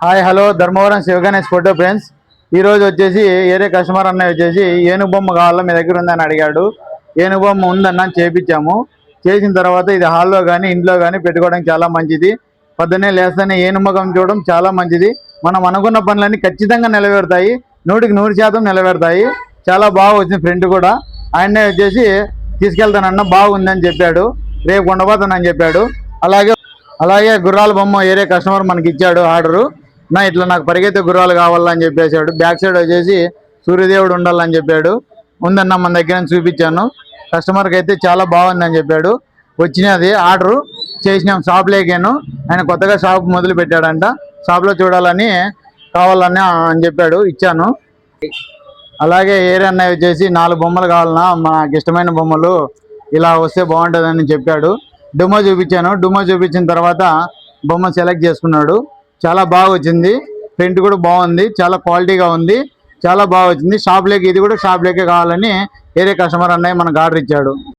Hi hello Dharmavaram Sivaganesh photo friends. ఈరోజు వచ్చేసి ఏరే కస్టమర్ అన్నయ్య వచ్చేసి ఏనుగు బొమ్మ కావాలా మీ దగ్గర ఉందని అడిగాడు. ఏనుగు బొమ్మ ఉందన్న చేపించాము. చేసిన తర్వాత ఇది హాల్లో కానీ ఇంట్లో కానీ పెట్టుకోవడానికి చాలా మంచిది. పొద్దున్నే లేస్తేనే ఏనుముఖం చూడడం చాలా మంచిది. మనం అనుకున్న పనులన్నీ ఖచ్చితంగా నెరవేరుతాయి. 100% నెరవేరుతాయి. చాలా బాగా వచ్చింది. ఫ్రెండ్ కూడా ఆయనే వచ్చేసి తీసుకెళ్తానన్న బాగుందని చెప్పాడు. రేపు ఉండబోతానని చెప్పాడు. అలాగే గుర్రాల బొమ్మ ఏరే కస్టమర్ మనకి ఇచ్చాడు ఆర్డరు. ఇట్లా నాకు పరిగెత్తే గుర్రాలు కావాలని చెప్పేశాడు. బ్యాక్ సైడ్ వచ్చేసి సూర్యదేవుడు ఉండాలని చెప్పాడు. ఉందన్న మన దగ్గర చూపించాను. కస్టమర్కి అయితే చాలా బాగుందని చెప్పాడు. వచ్చినది ఆర్డరు చేసినాం. షాప్లోకేను ఆయన కొత్తగా షాప్ మొదలు పెట్టాడంట. షాప్లో చూడాలని కావాలని అని చెప్పాడు. ఇచ్చాను. అలాగే ఏరే అన్నయ్య వచ్చేసి 4 బొమ్మలు కావాలన్నా నాకు ఇష్టమైన బొమ్మలు ఇలా వస్తే బాగుంటుందని చెప్పాడు. డెమో చూపించాను. డెమో చూపించిన తర్వాత బొమ్మ సెలెక్ట్ చేసుకున్నాడు. చాలా బాగా వచ్చింది. ప్రింట్ కూడా బాగుంది. చాలా క్వాలిటీగా ఉంది. చాలా బాగా వచ్చింది. షాప్లోకి ఇది కూడా షాప్లోకే కావాలని ఏరే కస్టమర్ అన్నయ్య మనకు ఆర్డర్ ఇచ్చాడు.